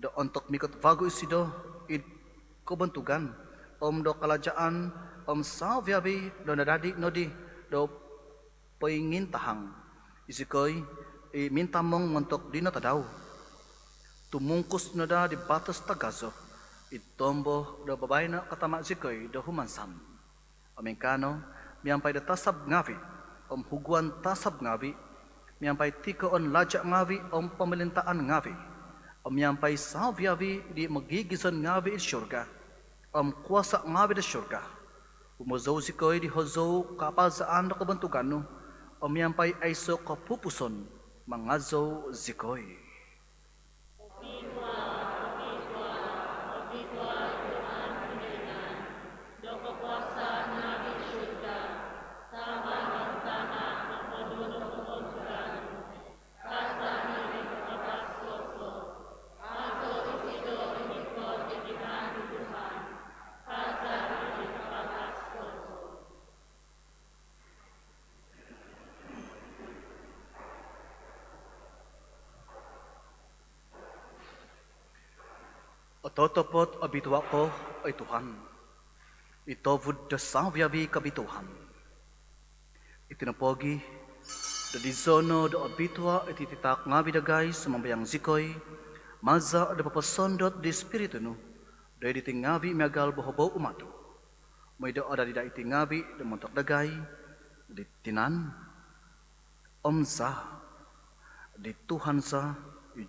Da ontok mikot vago isido i kubantugan. Do kalajaan savyabi do nadadi no di do paingin tahang. Isikoy i mintamong montok di natadaw. Tumungkus na da di batas tagaso, itombo da babay na katama zikoy da humansam. Amengkano, miyampay da tasab ngavi, huguan tasab ngavi, miyampay tikoon laja ngavi, pamilintaan ngavi, miyampay savyavi di magigison ngavi il syurga, kuasa ngavi da syurga. Umuzaw zikoy di hozaw kapazaan da kabantugano, miyampay aiso kapupuson, mangazaw zikoy. Totopot abitwa ko ay Tuhan. Itovud da savyabi kabituhan. Itinapogi da dizono da abitwa itititak ngabi da guys mambayang zikoy maza da papasondot di spiritu no. Da itingabi miagal bohobo umatu. May da ada di da itingabi da montok dagay di tinan omza di Tuhan sa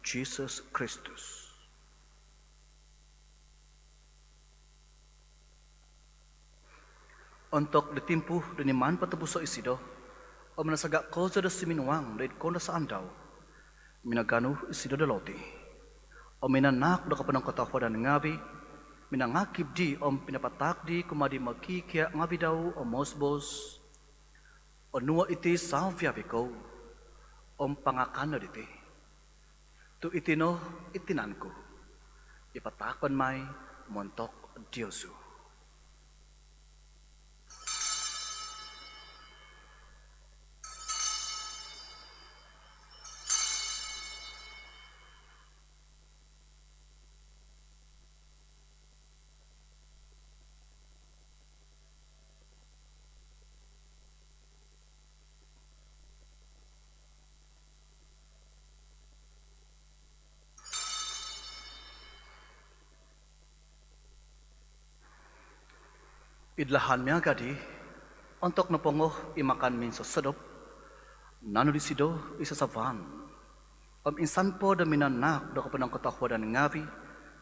Jesus Kristus. Untuk ditimpuh diniman patapuso isido, o manasagak ko sa da siminuang dahil ko na sa andaw, minaganuh isido da loti. Om minanak do kapanang katawa dan ngabi, minangakib di om pinapatak di kumadi makikia ngabi daw om mosbos. Onua iti salvia biko, om pangakano diti. Tu itino itinanku, ipatakon may montok Diyosu. Idlahan miya gadi, untuk napongoh imakan min sesedop, nanu disido isa savan. Om insan po da minanak do kapanang katawa dan ngabi,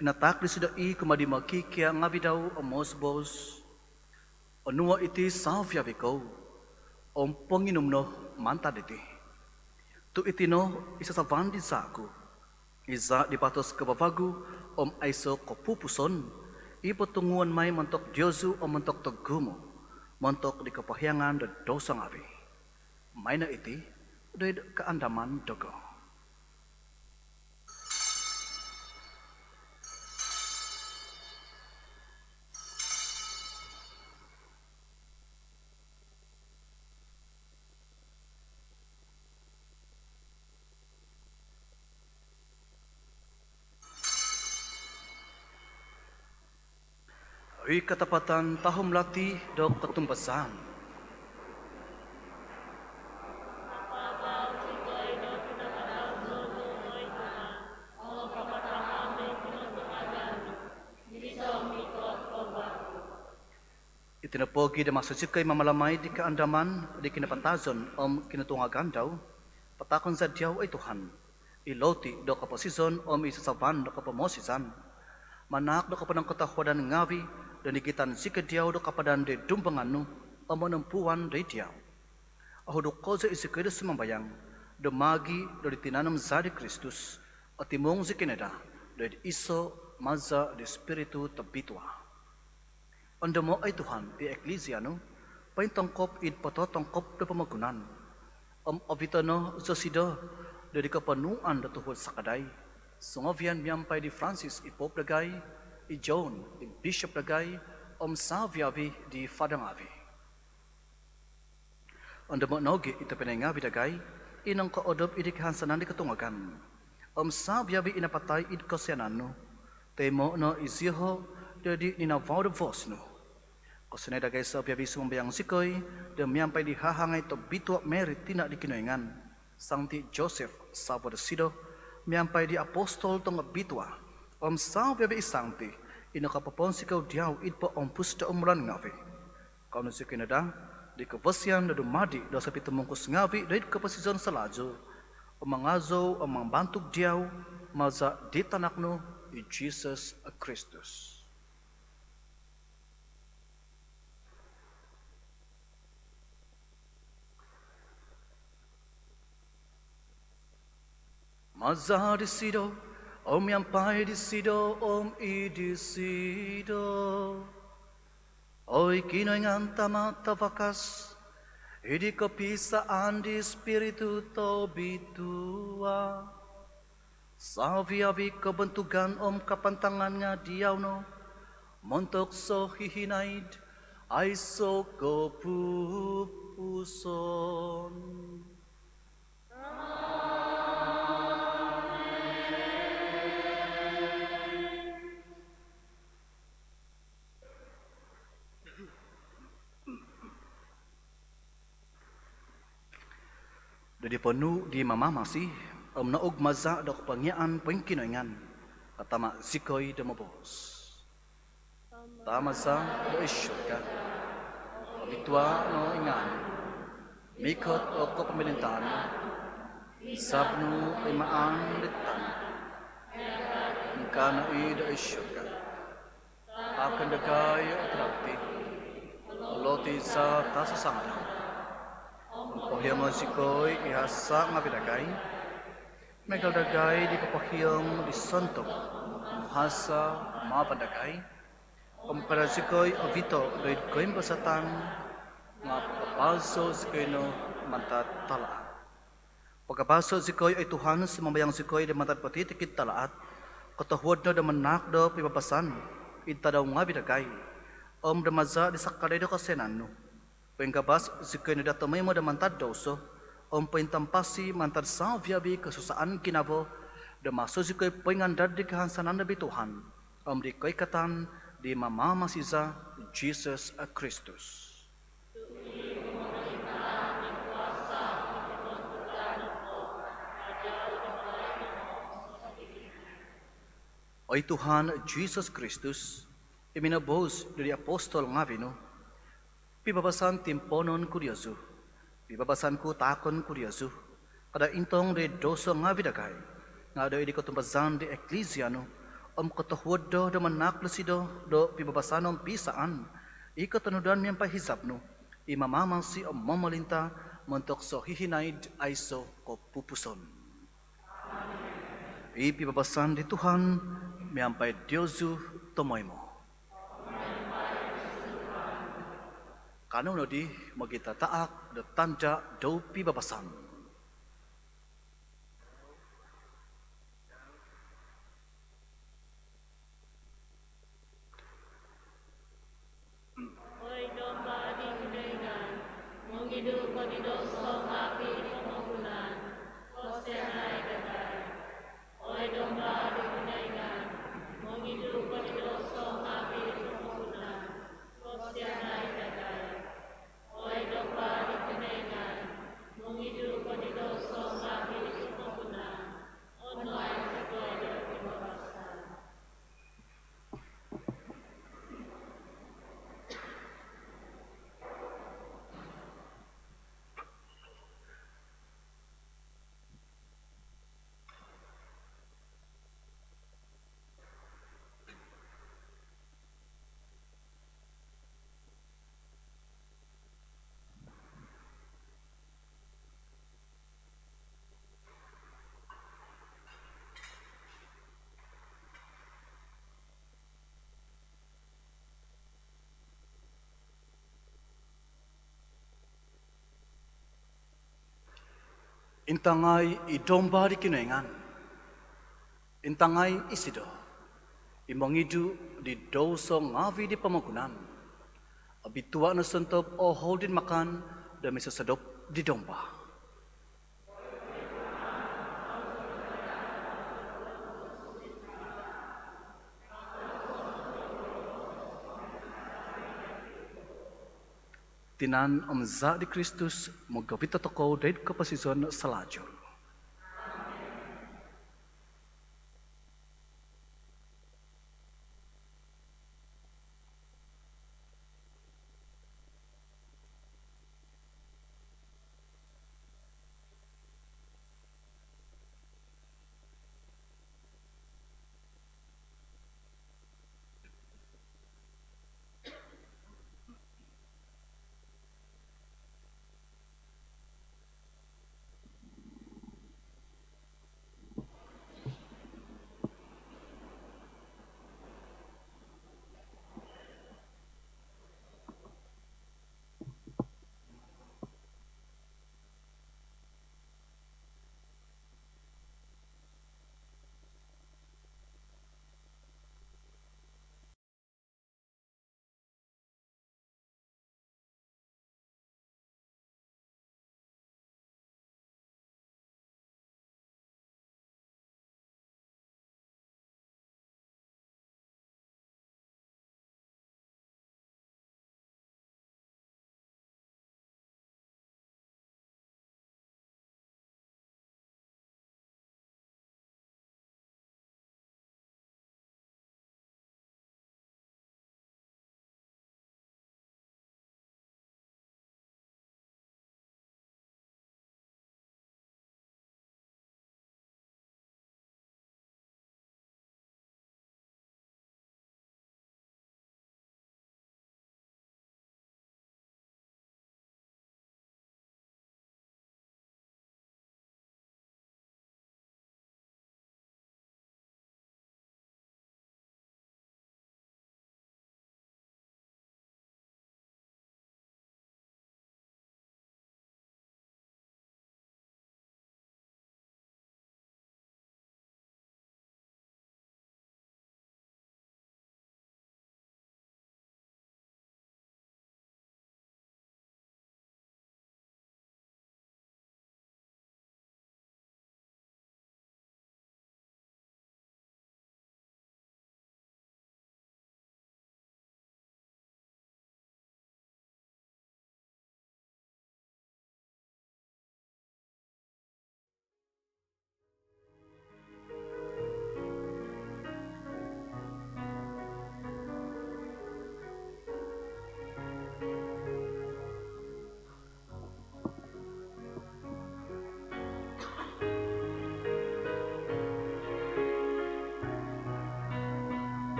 pinatak disido i kumadi makikia ngabi daw om mosbos. Onua iti salvia biko, om ponginum no manta diti. Tu itino isa savan di saku, isa dipatos kebabagu om aiso kopupuson. Ipatunguan may mentok Diyosu o mentok tegumo, mentok di kepahyangan dan dosa ngabi. May na iti, dari keandaman dogo. Ui ketepatan tahun latih dok ketumpesan. Itinapogi da maksudsikay mamalamay di kaandaman di kinapantazon om kinutungagan daw. Patakon sa diyaw ay Tuhan. Iloti do kaposison om isasavan do kapamosisan. Manak do kapanang katahuadan ngawi dan ikitan si kediaw do kapadan de dumpanganu o manumpuan de diaw. Aho do koza isi keda sumambayang do magi do ditinanam zadi Kristus o timong si kineda do iso maza de spiritu tabitwa. Anda mo ay Tuhan di eklesiano paintangkop id patotangkop do pamagunan. Avitano sa sida do di kapanuan do tuhol sakaday. Sungavian miyampay di Francis ipop dagay, i John, i Bishop dagay, Saviavi di Fadangavi. Anda mo nogi ito pinangavi dagay, inang kaodob idikhansanan di katungagan. Saviavi inapatay id kasyanano, temo no isiho jadi ninavaw de vos no. Kasunay dagay sa Saviavi sumambayang sikoy, da miyampay di hahangay to bitwa merit tina di kinoyngan, Sankti Joseph Sabodasido, miyampay di apostol tong bitwa, Saviavi isangti, inakapapon sikaw diyaw idpa pusta umulan ngavi. Kauno si kinada, di kapasyan na dumadi daw sa pitumungkos ngavi dahil kapasizon sa lajo, mangazo ang mga bantog diyaw, maza ditanakno i Jesus Christus. Maza disido, yampay disido, idisido. Oy kinoyngan tamata vakas, idi kapisaan di spiritu to bitua. Saviavi kebentugan kapantangan nga diyaw no, montok so hihinaid, ay so kopupuson. Dari penuh di mamamasi, naog maza dok pangyaan pengkinoyngan, katama sikoy demobos. Tamaza do isyurga, bitwa no ingan, mikot o kapamilintaan, sabnu imaan litan, nkana do isyurga, akan dagay at rakti, loti sa tasasangalan. Pahyaman sikoy ihasa nga pinagay, Megaldagay di papahiyong di santok, hasa mapandagay, pamparasikoy ovito doid koim basatan, nga pagkapaso sikoy no mantatalaat. Pagkapaso sikoy ay Tuhan sumambayang sikoy di mantatpatitikit talaat, katahuad no damanak do pipapasan, ita daw nga bidagay, damaza di sakaday do kasenan no. Pengkabas sikoy no datamay mo damantad doso, paintampasi mantad sa viabi kesusaan kinabo, damaso sikoy pengandad di kahansanan na bituhan, di koy katan di mamamasiza Jesus Christus. Oy Tuhan Jesus Kristus, iminabos dari apostol nga vino, pibabasan timponon kuryoso, pibabasan ko takon kuryoso, kada intong de doso nga bidagay, nga do idi ko tumbazan de eklesiano, katahuad do manaklasido do pibabasanom pisaan, ikatanudan miyang pahisap no, imamamasi mamalinta, montok so hihinaid ay so ko pupuson. Ipibabasan di Tuhan, miyampay Diyosu tomoy mo. Kano no di magitataak do tanda do pibabasan. Oy domba di kudengan, mong hidup ko di doso api pemagunan, kosianay gaday. Oy domba di kudengan, mong hidup ko di doso api pemagunan, kosianay gaday. Oy domba di kudengan, mong hidup ko di doso api pemagunan, onway sikoy do pibabasan. Intangay idomba di kinoengan, intangay isido, imangidu di doso ngavi di pamagunan, abitua na sentop o holdin makan, dami sasadop di domba. Tinan za di Kristus magkapita toko dahil kapasison sa lajur.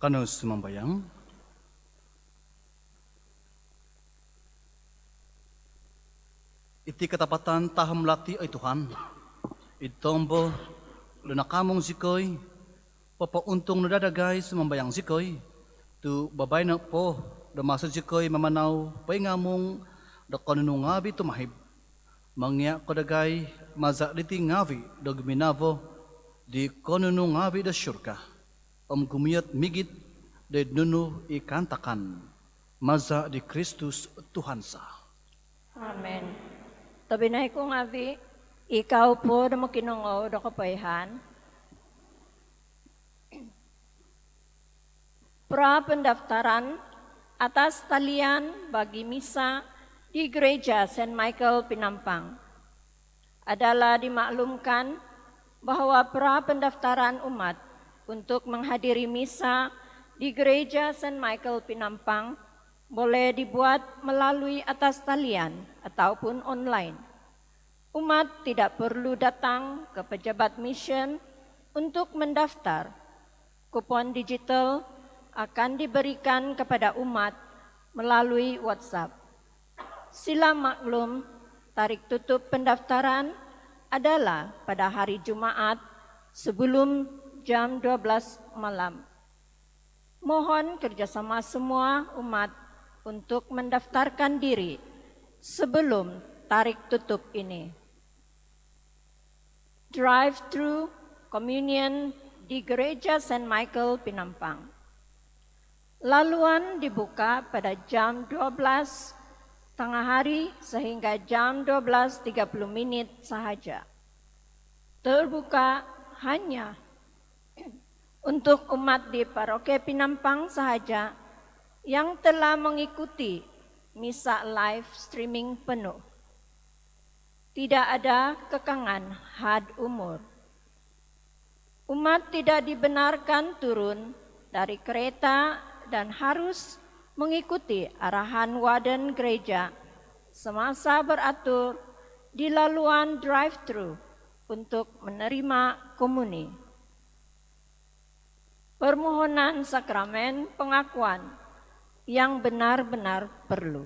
Kanu sumambayang, iti katapatan taham lati ay Tuhan. Itombo, lunakamong zikoy, papauntong nadadagay sa mambayang zikoy, tu babay na po, damasa zikoy mamanaw, paingamong da kanunungabi tumahib. Mangya kodagay, maza diti ngavi, dogminavo, di kanunungabi da syurka. Gumiyat migit, de nunu ikantakan, maza di Kristus Tuhansa. Amen. Tabinay ko nga, Vi, ikaw po na makinungaw da kapayhan. Pra pendaftaran atas talian bagi misa di Gereja St. Michael Pinampang adalah dimaklumkan bahwa pra pendaftaran umat untuk menghadiri misa di Gereja St. Michael Pinampang boleh dibuat melalui atas talian ataupun online. Umat tidak perlu datang ke pejabat mission untuk mendaftar. Kupon digital akan diberikan kepada umat melalui WhatsApp. Sila maklum, tarik tutup pendaftaran adalah pada hari Jumaat sebelum jam 12 malam. Mohon kerjasama semua umat untuk mendaftarkan diri sebelum tarik tutup ini. Drive-thru communion di Gereja St. Michael Pinampang. Laluan dibuka pada jam 12 tengah hari sehingga jam 12.30 sahaja. Terbuka hanya untuk umat di Paroki Pinampang sahaja yang telah mengikuti misa live streaming penuh. Tidak ada kekangan had umur. Umat tidak dibenarkan turun dari kereta dan harus mengikuti arahan warden gereja semasa beratur di laluan drive-thru untuk menerima komuni. Permohonan sakramen pengakuan yang benar-benar perlu.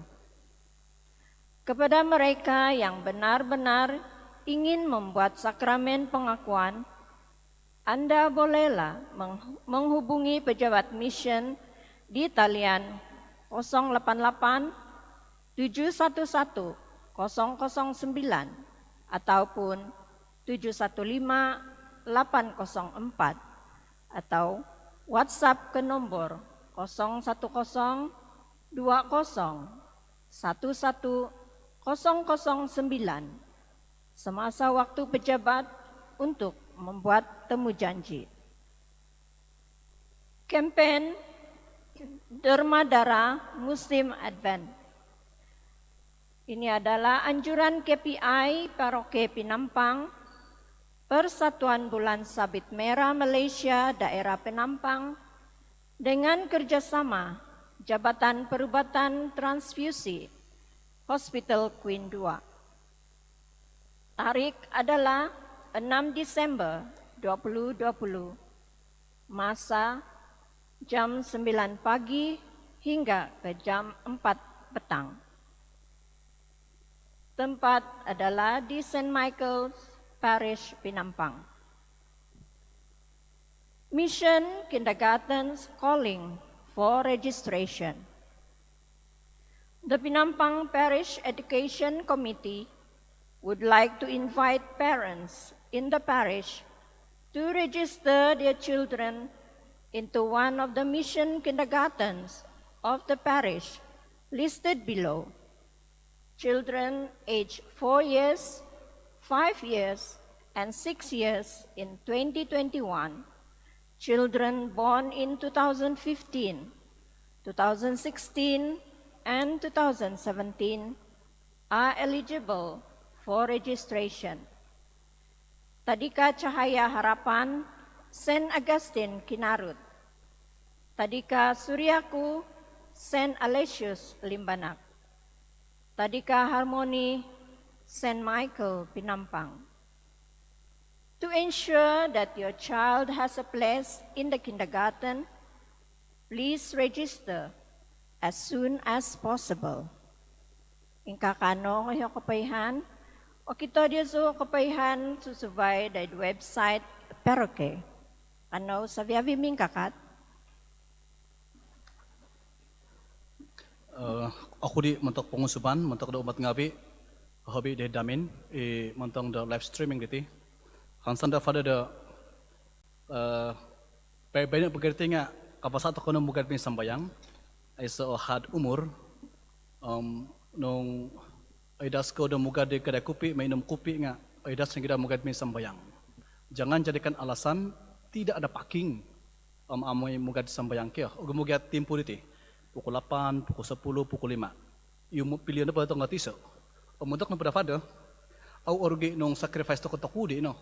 Kepada mereka yang benar-benar ingin membuat sakramen pengakuan, Anda bolehlah menghubungi pejabat mission di talian 088 711 009 ataupun 715 804 atau WhatsApp ke nomor 010 20 11 009 semasa waktu pejabat untuk membuat temu janji. Kempen Derma Darah Musim Advent. Ini adalah anjuran KPI Paroki Pinampang, Persatuan Bulan Sabit Merah Malaysia Daerah Penampang dengan kerjasama Jabatan Perubatan Transfusi Hospital Queen 2. Tarik adalah 6 Desember 2020. Masa jam 9 pagi hingga ke jam 4 petang. Tempat adalah di St. Michael's Parish, Pinampang. Mission Kindergarten's calling for registration. The Pinampang Parish Education Committee would like to invite parents in the parish to register their children into one of the mission kindergartens of the parish listed below. Children aged 4 years, 5 years, and 6 years in 2021. Children born in 2015, 2016, and 2017 are eligible for registration. Tadika Cahaya Harapan, St. Augustine Kinarut. Tadika Suryaku, St. Aloysius Limbanak. Tadika Harmony, St. Michael Pinampang. To ensure that your child has a place in the kindergarten, please register as soon as possible. Ingkakano ngayon kapayhan, o kita dia so kapayhan susubay dahil website Peroke. Ano sa viavi mingkakat? Ako di mentok pengusuban, mentok da umat ngabi, hobi de damin, mentong da live streaming gitu. Hansan da pada da banyak begerti nga kapasat ako nang mugat min sambayang, ay sa had umur, nung ay das ko da mugad de kada kupi, mainom kupi nga, ay das nga da mugad min sambayang. Jangan jadikan alasan tidak ada parking amoy mugad sambayang kaya. O gumugat timpo diti. Pukul 8, pukul 10, pukul 5. Yung pilihan na pa ito nga tiso. O muntok na padafada, au orgi nung sacrifice to ko di no.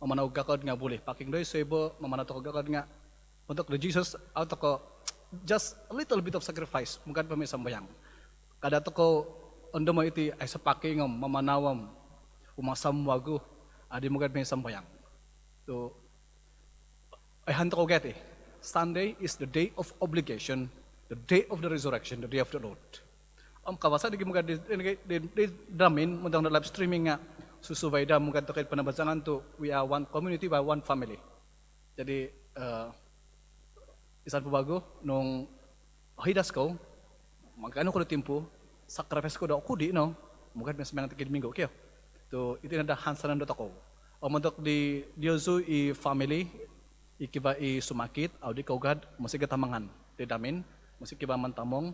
Mamanaw gakad nga boleh. Paking doy sebo, mamanaw to gakad nga. Muntok na Jesus, out ko just a little bit of sacrifice. Mugad pa may sambayang. Kada to ko, ondo mo iti ay sa paking mamanawam, umasamwago, adi mugad may sambayang. So, ay hanto ko get Sunday is the day of obligation. The day of the resurrection, the day of the Lord. Kawasa di mga di damin, mundang na live streaming nga, susubay da mga takit panabasangan to, we are one community by one family. Jadi, isan po bago, nung hidas ko, magkano ko na timpo, sacrifice ko daw ako di, no? Mugad may semangat takit minggo, kaya. To, ito na da hansanan dot ako. Mundak di Diosu i family, ikiba i sumakit, au di kaugad, masih gatamangan, di damin, masih kiba mantamong,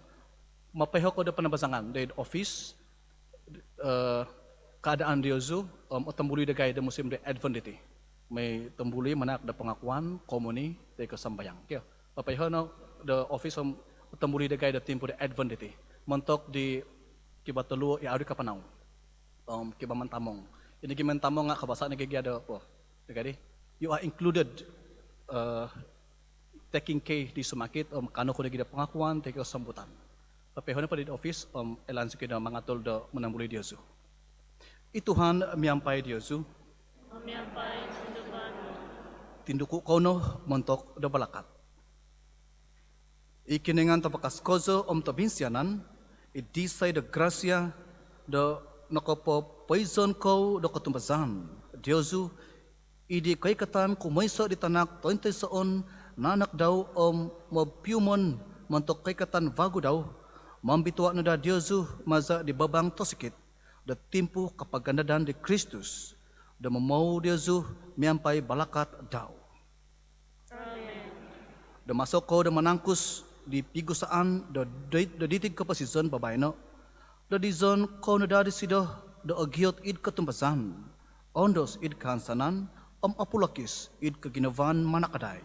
mapaho ko da panabasangan, di office, keadaan Diosu, tembuli da gaya da musim da Advent iti. May tembuli manak da pengakuan, komuni, da kasambayang. Kaya, mapaho na da office, tembuli da gaya da timpo da Advent iti. Montok di kiba telu, audi kapanaw, kiba mantamong. Ini kiba mantamong nga kabasa na gaya da po. Dagadi, you are included, taking care di sumakit, kano ko na gida pengakuan, teka sambutan. Papeho na pa di office, elan sa kina mga tol da manambuli Diyosu. Ituhan miyampay Diyosu. Miyampay sindukan mo. Tinduku ko no, montok da balakat. Ikiningan tapakas kozo tabinsyanan, idisay da grasya, da nakapo poison ko da katumbazan. Diyosu, idi kay katan kumaysa di tanak 20 saon, nanak daw mapiumon mantok kay katan vago daw mambituwa na da Diyosu maza di babang tosikit da timpo kapagandadan di Kristus da mamaw Diyosu miyampay balakat daw. Amen. Da masok ko da manangkus di pigusaan da ditig kapasizon babay no da dizon ko na da disido da agyot id katumbasan ondos id kansanan apulakis id kaginavan manakaday.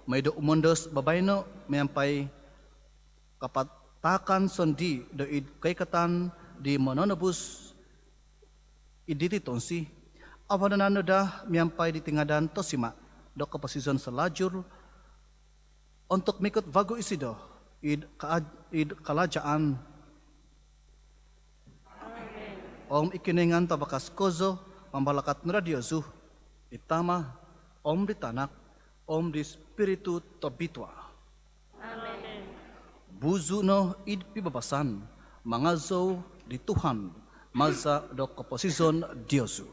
May do umundos babayno mayampai kapatakan sondi do id kay katan di manonobus iditi tonsi awananano da mayampai di tingadan tosima do kapasizon sa lajur untuk mikot vago isido id kalajaan ikiningan tabakas kozo pambalakat na Diosu itama di tanak di spiritu tabitwa. Amen. Buzu no id pibabasan, mangazo di Tuhan, maza do kaposizon Diosu.